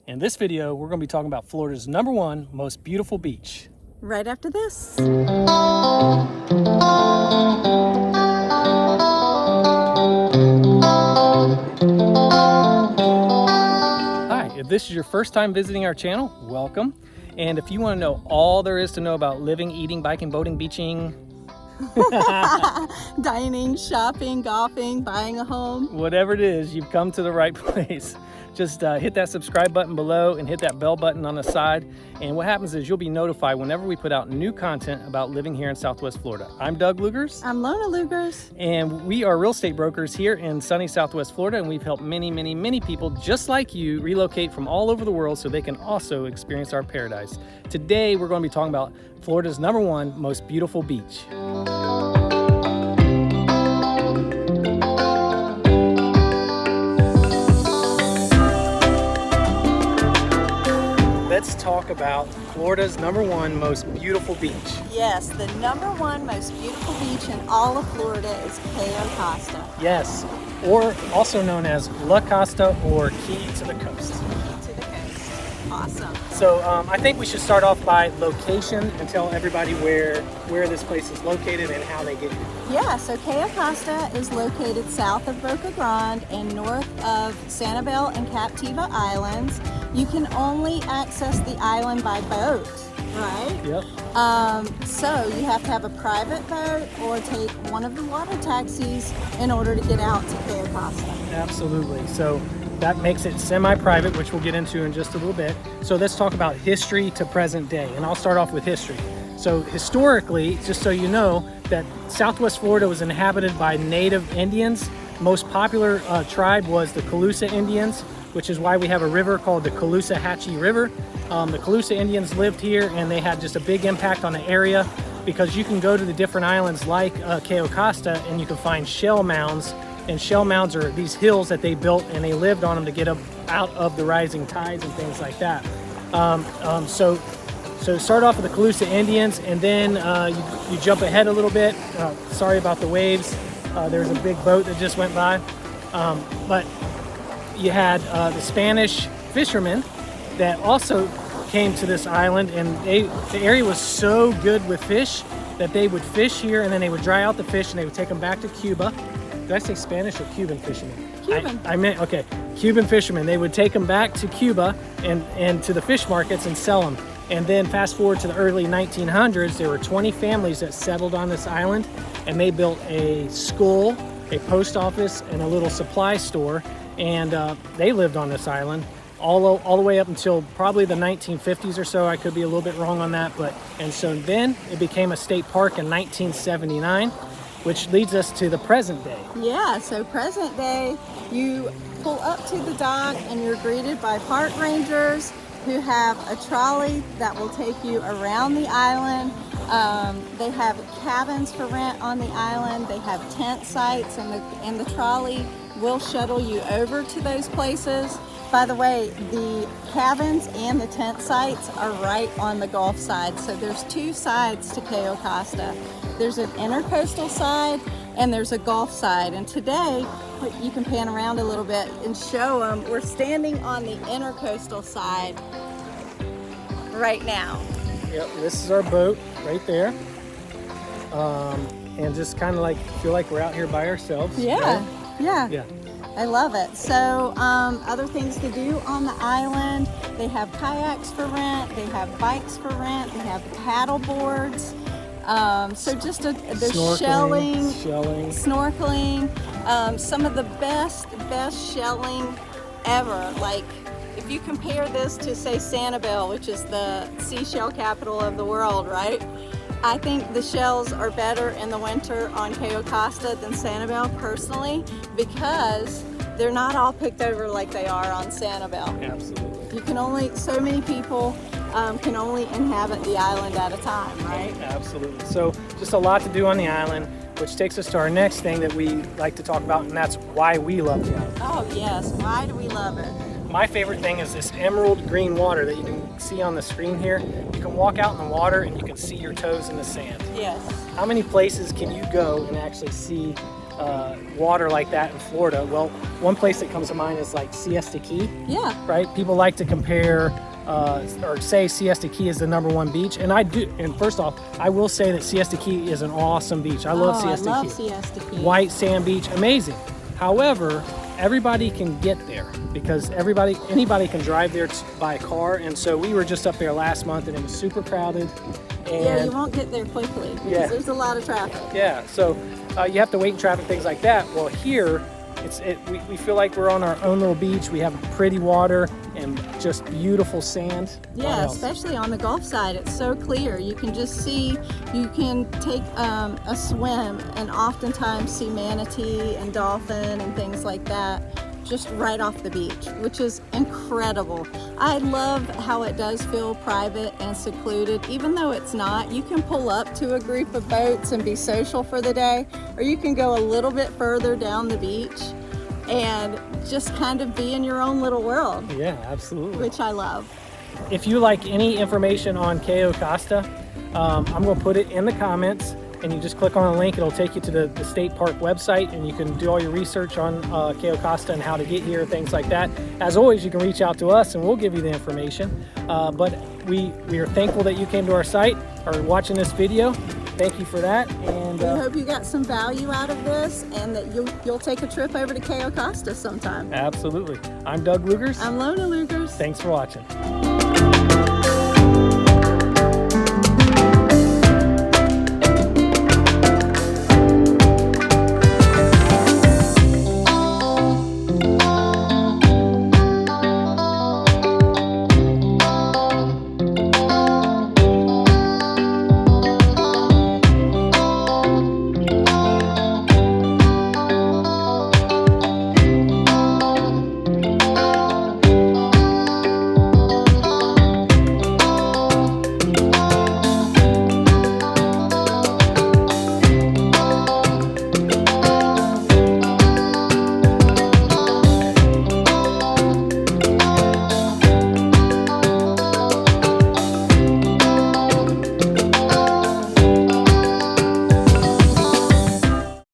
In this video, we're going to be talking about Florida's #1 most beautiful beach. Right after this. Hi, if this is your first time visiting our channel, welcome. And if you want to know all there is to know about living, eating, biking, boating, beaching, Dining, shopping, golfing, buying a home. whatever it is, you've come to the right place. Just hit that subscribe button below and hit that bell button on the side. And what happens is you'll be notified whenever we put out new content about living here in Southwest Florida. I'm Doug Lugers. I'm Lona Lugers. And we are real estate brokers here in sunny Southwest Florida. And we've helped many people just like you relocate from all over the world so they can also experience our paradise. Today, we're going to be talking about Florida's #1 most beautiful beach. Let's talk about Florida's #1 most beautiful beach. Yes, the #1 most beautiful beach in all of Florida is Cayo Costa. Yes, or also known as La Costa or Key to the Coast. To the coast. Awesome. So I think we should start off by location and tell everybody where this place is located and how they get here. Yeah, so Cayo Costa is located south of Boca Grande and north of Sanibel and Captiva Islands. You can only access the island by boat, right? Yep. So you have to have a private boat or take one of the water taxis in order to get out to Cayo Costa. Absolutely. So that makes it semi-private, which we'll get into in just a little bit. So let's talk about history to present day, and I'll start off with history. So historically, just so you know, that Southwest Florida was inhabited by native Indians. Most popular tribe was the Calusa Indians, which is why we have a river called the Caloosahatchee River. The Calusa Indians lived here and they had just a big impact on the area because you can go to the different islands like Cayo Costa and you can find shell mounds. And shell mounds are these hills that they built and they lived on them to get up out of the rising tides and things like that. So start off with the Calusa Indians and then you jump ahead a little bit. Sorry about the waves. There's a big boat that just went by. But you had the Spanish fishermen that also came to this island, and the area was so good with fish that they would fish here and then they would dry out the fish and they would take them back to Cuba. Did I say Spanish or Cuban fishermen? Cuban. I meant, okay, Cuban fishermen. They would take them back to Cuba and to the fish markets and sell them. And then fast forward to the early 1900s, there were 20 families that settled on this island and they built a school, a post office, and a little supply store. And they lived on this island all the way up until probably the 1950s or so. I could be a little bit wrong on that, and so then it became a state park in 1979, which leads us to the present day. Yeah, so present day, you pull up to the dock and you're greeted by park rangers who have a trolley that will take you around the island. They have cabins for rent on the island. They have tent sites, and the trolley will shuttle you over to those places. By the way, the cabins and the tent sites are right on the Gulf side. So there's two sides to Cayo Costa. There's an intercoastal side and there's a Gulf side. And today, you can pan around a little bit and show them. We're standing on the intercoastal side right now. Yep, this is our boat right there. And just kind of like feel like we're out here by ourselves. Yeah, right? yeah. I love it. So other things to do on the island, they have kayaks for rent, they have bikes for rent, they have paddle boards. So just there's snorkeling, some of the best shelling ever. Like if you compare this to say Sanibel, which is the seashell capital of the world, right? I think the shells are better in the winter on Cayo Costa than Sanibel personally, because they're not all picked over like they are on Sanibel. Absolutely. You can only, so many people can only inhabit the island at a time, right? Absolutely. So just a lot to do on the island, which takes us to our next thing that we like to talk about, and that's why we love the island. Oh yes, why do we love it? My favorite thing is this emerald green water that you can see on the screen here. You can walk out in the water and you can see your toes in the sand. Yes. How many places can you go and actually see water like that in Florida. Well, one place that comes to mind is like Siesta Key. Yeah. Right? People like to compare or say Siesta Key is the #1 beach, and I do. And first off, I will say that Siesta Key is an awesome beach. I love Siesta I love Key. Siesta Key. White sand beach, amazing. However, everybody can get there because anybody can drive there by car, and so we were just up there last month, and it was super crowded. And Yeah, you won't get there quickly because there's a lot of traffic. yeah, so you have to wait in traffic, things like that. Well, here, we feel like we're on our own little beach. We have pretty water and just beautiful sand. Yeah, especially on the Gulf side, it's so clear. You can just see, you can take a swim and oftentimes see manatee and dolphin and things like that just right off the beach, which is incredible. I love how it does feel private and secluded. Even though it's not, you can pull up to a group of boats and be social for the day, or you can go a little bit further down the beach and just kind of be in your own little world. Yeah, absolutely. Which I love. If you like any information on Cayo Costa, I'm going to put it in the comments, and you just click on a link. It'll take you to the state park website, and you can do all your research on Cayo Costa and how to get here, things like that. As always, you can reach out to us and we'll give you the information. But we are thankful that you came to our site or watching this video. Thank you for that. And we hope you got some value out of this and that you'll take a trip over to Cayo Costa sometime. Absolutely. I'm Doug Lugers. I'm Lona Lugers. Thanks for watching.